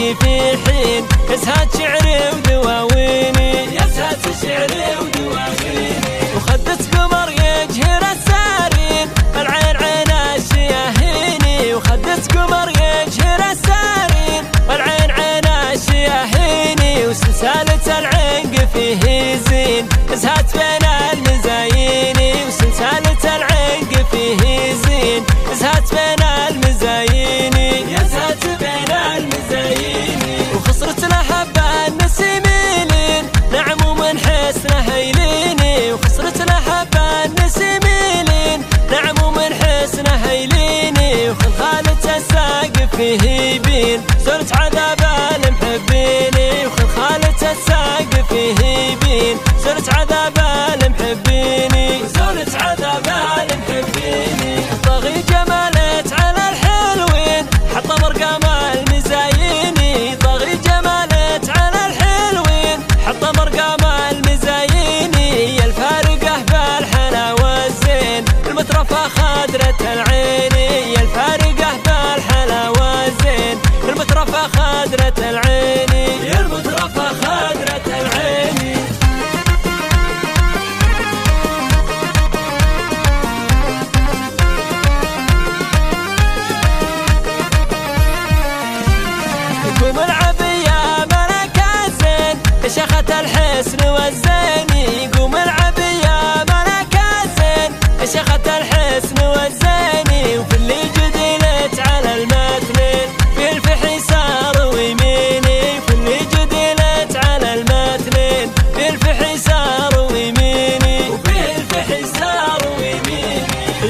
يجي في حين يزهد شعري ودواويني يزهد شعري ودواويني وخدت قمر يجهر السارين العين عين الشياهيني وخدت قمر يجهر السارين العين عين الشياهيني وسلسلة العنق فيه زين يزهد بين المزاييني وسلسلة العنق فيه زين يزهد بين المزاييني يزهد بين المزاييني وخصرت لحبة النسيميلين نعم ومن حسنه يليني وخصرت لحبة النسيميلين نعم ومن حسنه يليني وخلخالة الساقف فيه يبين زرت عذاب المحبيني وخلخالة الساقف فيه يبين زرت عذاب المحبيني زرت عذاب المحبيني طغي جمالت على الحلوين حط مرقام المزاييني طغي جمالت على الحلوين حط مرقام المزاييني يا الفارقه بالحلا والزين المترفه خضرة العيني يا الفارقه بالحلا والزين المترفه خضرة العيني يا المترفه خضرة العيني قوم العب يا ملك الزين شخت الحسن والزيني قوم العب يا ملك الزين شخت الحسن والزيني وفي اللي جدلت على المثلين في الفحي صار ويميني في اللي جدلت على المثلين في الفحي صار ويميني وفي الفحي صار ويميني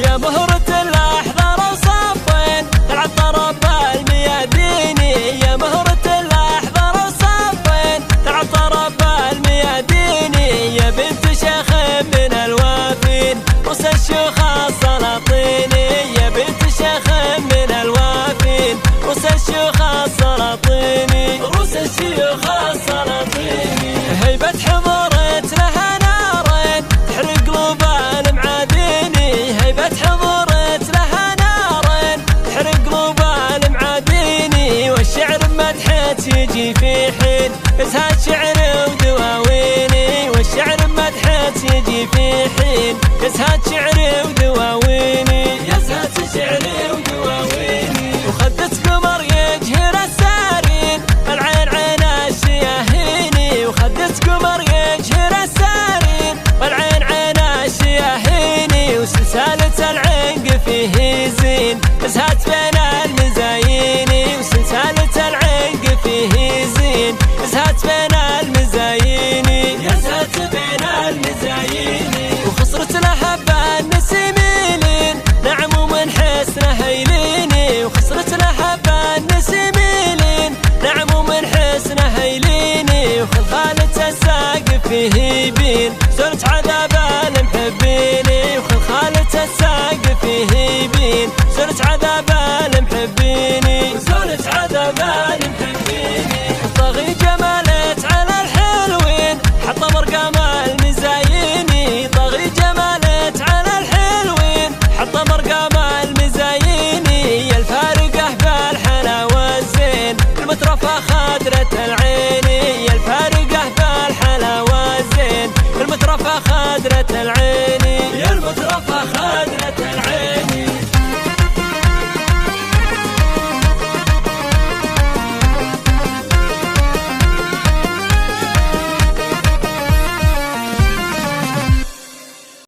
يا مهرة الأحضر وصفين تلعب طرب المياديني يا مهرة الأحضر وصفين تلعب طرب المياديني يا بنت شيخ من الوافين رؤوس الشيوخ السلاطيني يا بنت شيخ من الوافين رؤوس الشيوخ السلاطيني رؤوس الشيوخ السلاطيني هيبة حضورت لها نارين تحرق قلوب المعاديني هيبة حضورت لها نارين تحرق قلوب المعاديني والشعر بمدحت يجي في حين يزهد شعري ودواويني والشعر بمدحت يجي في حين يزهد شعري ودواويني يزهد شعري ودواويني وخدت قمر يجهر السارين العين عين الشياهيني وخدت قمر يجهر السارين العين عين الشياهيني وسلسلة العنق فيه زين يزهد بين المزاييني وسلسلة العنق فيه زين يزهد بين المزاييني يزهد بين المزاييني وخصرت لحبة النسيميلين نعم ومن حسنه يليني وخصرت لحبة النسيميلين نعم ومن حسنه يليني وخلخالة الساقف فيه يبين زرت عذاب المحبيني وخلخالة الساقف فيه يبين زرت عذاب المحبيني زرت عذاب المحبيني طغي جمالت على الحلوين حط مرقام المزاييني طغي جمالت على الحلوين حط مرقام المزاييني يا الفارقه بالحلا والزين المترفه خضرة العيني يا الفارقه بالحلا والزين المترفه خضرة العيني